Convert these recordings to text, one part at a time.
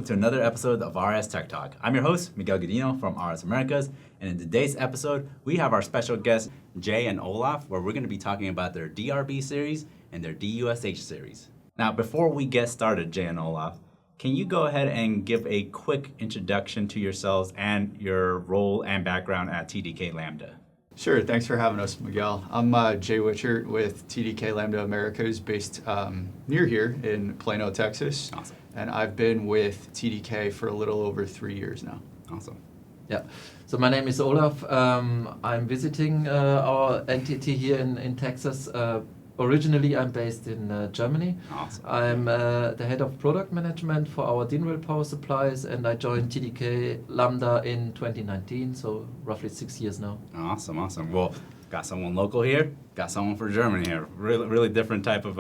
welcome to another episode of RS Tech Talk. I'm your host, Miguel Gadino from RS Americas, and in today's episode, we have our special guests, Jay and Olaf, where we're going to be talking about their DRB series and their DUSH series. Now, before we get started, Jay and Olaf, can you go ahead and give a quick introduction to yourselves and your role and background at TDK Lambda? Sure, thanks for having us, Miguel. I'm Jay Wichert with TDK Lambda Americas, based near here in Plano, Texas. Awesome. And I've been with TDK for a little over 3 years now. Awesome. Yeah, so my name is Olaf. I'm visiting our entity here in Texas. Originally, I'm based in Germany. Awesome. I'm the head of product management for our DIN power supplies, and I joined TDK Lambda in 2019, so roughly 6 years now. Awesome, awesome. Well, got someone local here, got someone from Germany here. Really different type of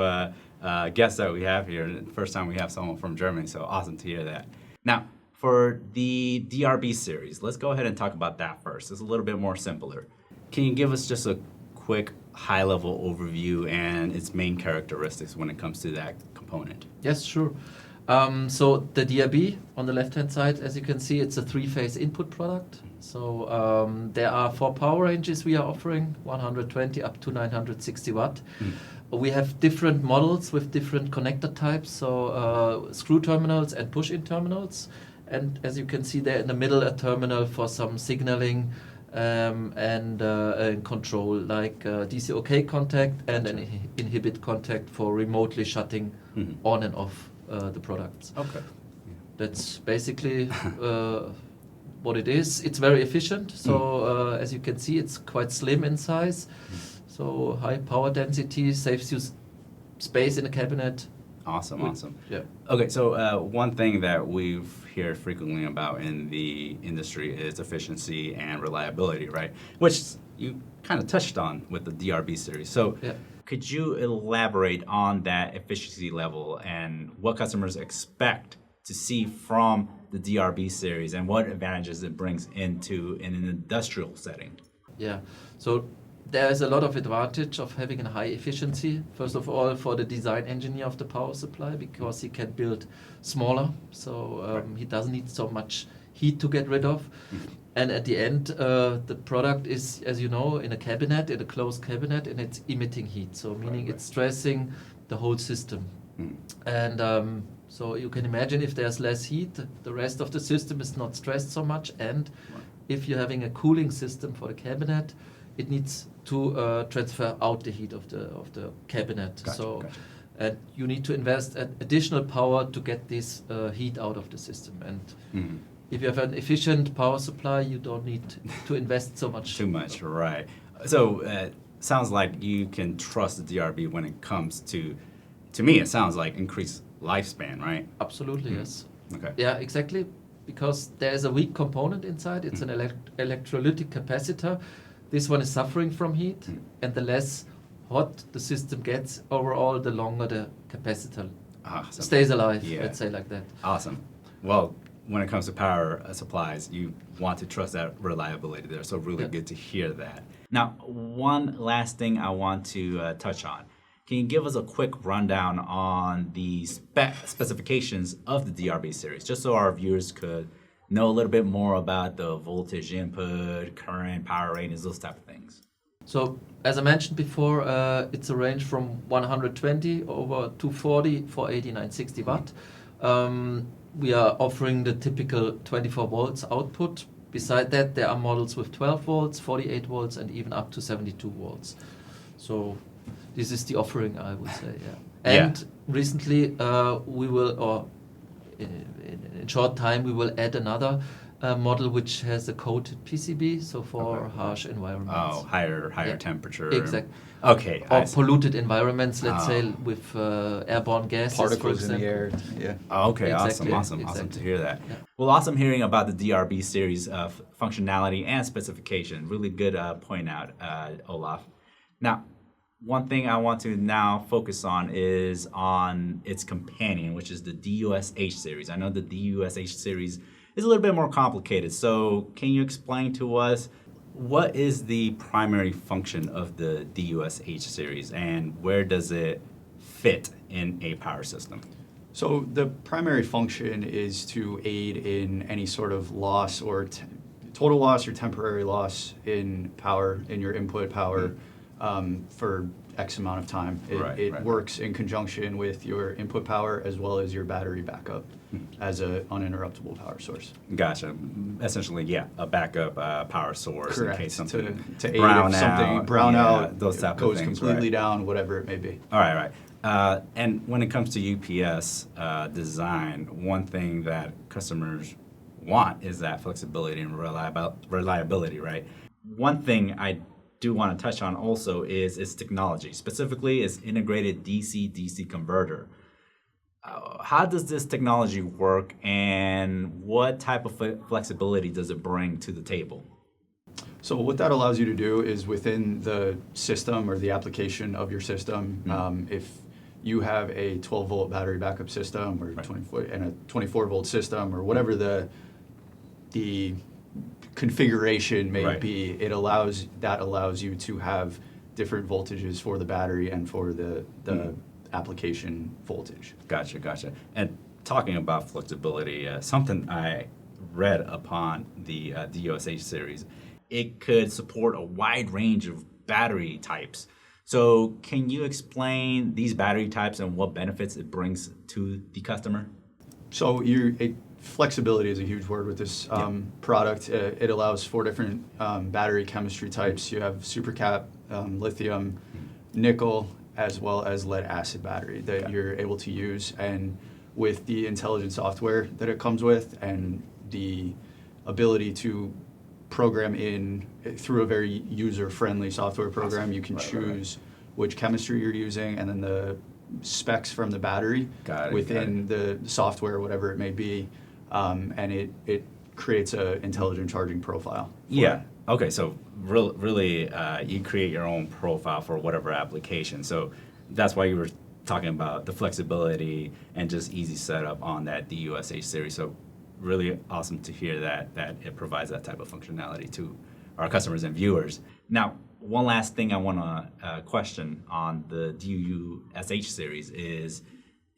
guest that we have here. First time we have someone from Germany, so awesome to hear that. Now, for the DRB series, let's go ahead and talk about that first. It's a little bit more simpler. Can you give us just a quick high-level overview and its main characteristics when it comes to that component? Yes, sure. So the DRB on the left-hand side, as you can see, it's a three-phase input product. So there are 4 power ranges we are offering, 120 up to 960 watt. We have different models with different connector types, so screw terminals and push-in terminals. And as you can see there in the middle, a terminal for some signaling and control, like DC OK contact and an inhibit contact for remotely shutting on and off the products. Okay. That's basically what it is. It's very efficient. So as you can see, it's quite slim in size. So high power density, saves you space in the cabinet. Awesome. Yeah. Okay, so one thing that we've heard frequently about in the industry is efficiency and reliability, right? Which you kind of touched on with the DRB series. So could you elaborate on that efficiency level and what customers expect to see from the DRB series and what advantages it brings into in an industrial setting? Yeah. So there is a lot of advantage of having a high efficiency. First of all, for the design engineer of the power supply, because he can build smaller, so he doesn't need so much heat to get rid of. And at the end, the product is, as you know, in a cabinet, in a closed cabinet, and it's emitting heat. So meaning it's stressing the whole system. And so you can imagine if there's less heat, the rest of the system is not stressed so much. And if you're having a cooling system for the cabinet, it needs to transfer out the heat of the cabinet. Gotcha. And you need to invest additional power to get this heat out of the system. And if you have an efficient power supply, you don't need to invest so much. Too much, right. So sounds like you can trust the DRB when it comes to me, it sounds like increased lifespan, right? Absolutely, yes. Okay. Yeah, exactly. Because there's a weak component inside. It's an electrolytic capacitor. This one is suffering from heat, and the less hot the system gets overall, the longer the capacitor stays alive, let's say like that. Awesome. Well, when it comes to power supplies, you want to trust that reliability there, so really good to hear that. Now, one last thing I want to touch on. Can you give us a quick rundown on the specifications of the DRB series, just so our viewers could know a little bit more about the voltage input, current, power ratings, those type of things? So, as I mentioned before, it's a range from 120 over 240 for 8960 watt. We are offering the typical 24 volts output. Beside that, there are models with 12 volts, 48 volts, and even up to 72 volts. So this is the offering, I would say, And recently, we will, or in short time, we will add another model which has a coated PCB, so for harsh environments. Oh, higher temperature. Exactly. Okay. Or polluted environments, let's say, with airborne gases, Particles in the air. Yeah. Oh, okay. Exactly. Awesome to hear that. Yeah. Well, awesome hearing about the DRB series of functionality and specification. Really good point out, Olaf. Now, one thing I want to now focus on is on its companion, which is the DUSH series. I know the DUSH series is a little bit more complicated, so can you explain to us what is the primary function of the DUSH series and where does it fit in a power system? So the primary function is to aid in any sort of loss or total loss or temporary loss in power, in your input power, for X amount of time. It works in conjunction with your input power as well as your battery backup as an uninterruptible power source. Gotcha. Essentially, yeah, a backup power source. Correct. In case something To aid if something brown out, those type goes of things, completely down, whatever it may be. All right. And when it comes to UPS design, one thing that customers want is that flexibility and reliability, right? One thing I do want to touch on also is its technology, specifically its integrated DC-DC converter. How does this technology work, and what type of flexibility does it bring to the table? So what that allows you to do is within the system or the application of your system, if you have a 12-volt battery backup system or 24-volt system or whatever the configuration may be, it allows you to have different voltages for the battery and for the application voltage. Gotcha. And talking about flexibility, something I read upon the DUSH series, it could support a wide range of battery types. So can you explain these battery types and what benefits it brings to the customer? So flexibility is a huge word with this product. It allows 4 different battery chemistry types. You have supercap, lithium, nickel, as well as lead acid battery that you're able to use. And with the intelligent software that it comes with and the ability to program in through a very user-friendly software program, you can choose which chemistry you're using and then the specs from the battery within the software, whatever it may be, and it creates an intelligent charging profile. Okay, so really you create your own profile for whatever application. So that's why you were talking about the flexibility and just easy setup on that DUSH series. So really awesome to hear that it provides that type of functionality to our customers and viewers. Now, one last thing I want to question on the DUSH series is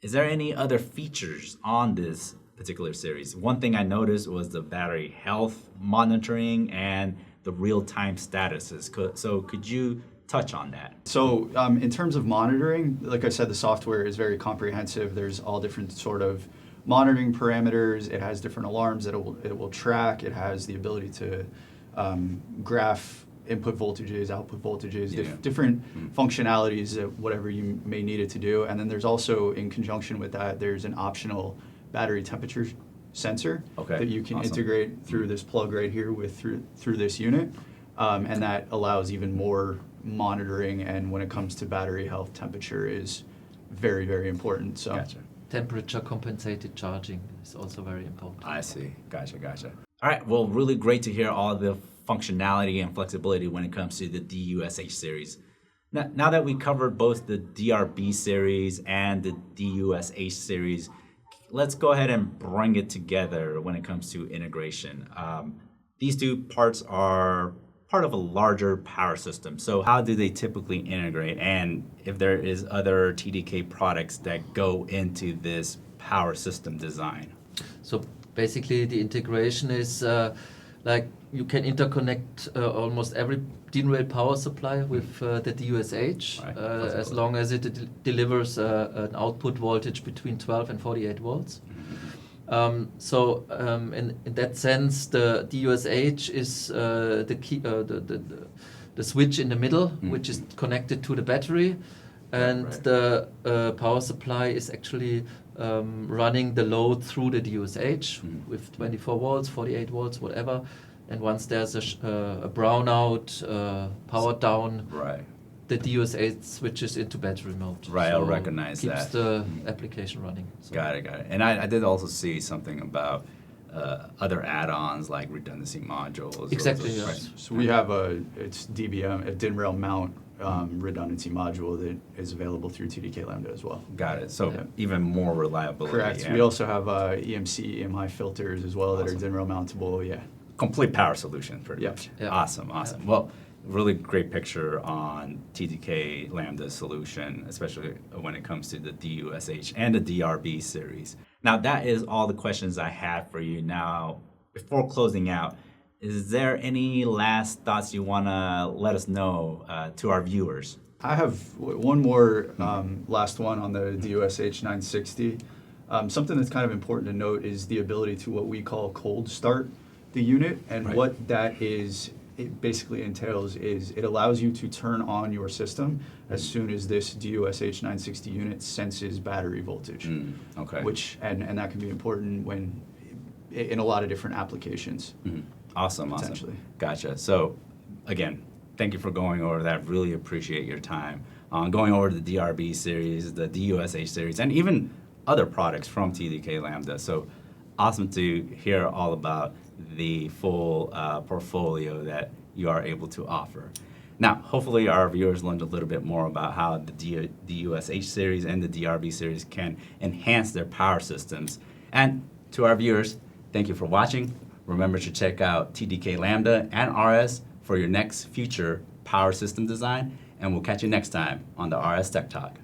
there any other features on this particular series? One thing I noticed was the battery health monitoring and the real-time statuses. So could you touch on that? So in terms of monitoring, like I said, the software is very comprehensive. There's all different sort of monitoring parameters. It has different alarms that it will track. It has the ability to graph input voltages, output voltages, different functionalities of whatever you may need it to do. And then there's also, in conjunction with that, there's an optional battery temperature sensor that you can integrate through this plug right here through this unit. And that allows even more monitoring, and when it comes to battery health, temperature is very, very important. So temperature compensated charging is also very important. I see. Gotcha. All right, well, really great to hear all the functionality and flexibility when it comes to the DUSH series. Now that we covered both the DRB series and the DUSH series, let's go ahead and bring it together when it comes to integration. These two parts are part of a larger power system. So how do they typically integrate? And if there is other TDK products that go into this power system design? So basically the integration is like you can interconnect almost every DIN rail power supply with the DUSH as long as it delivers an output voltage between 12 and 48 volts. In that sense, the DUSH is the key, the switch in the middle, which is connected to the battery, and the power supply is actually running the load through the DUSH with 24 volts, 48 volts, whatever. And once there's a brownout, power down, the DUSH switches into battery mode. I'll recognize that. Keeps the application running. So. Got it. And I did also see something about other add-ons like redundancy modules. Exactly. So we have it's DBM, a DIN rail mount redundancy module that is available through TDK Lambda as well. Got it. So even more reliability. Correct. Yeah. We also have EMC, EMI filters as well that are DIN rail mountable. Complete power solution, pretty much. Yeah. Awesome. Well, really great picture on TDK Lambda solution, especially when it comes to the DUSH and the DRB series. Now, that is all the questions I have for you. Now, before closing out, is there any last thoughts you want to let us know to our viewers? I have one more last one on the DUSH 960. Something that's kind of important to note is the ability to what we call cold start the unit, and Right. what that is, it basically entails is it allows you to turn on your system as soon as this DUSH 960 unit senses battery voltage. Okay. Which and that can be important when in a lot of different applications. Awesome. Potentially. Gotcha. So, again, thank you for going over that. Really appreciate your time on going over the DRB series, the DUSH series, and even other products from TDK Lambda. So, awesome to hear all about the full portfolio that you are able to offer. Now, hopefully our viewers learned a little bit more about how the DUSH series and the DRB series can enhance their power systems. And to our viewers, thank you for watching. Remember to check out TDK Lambda and RS for your next future power system design, and we'll catch you next time on the RS Tech Talk.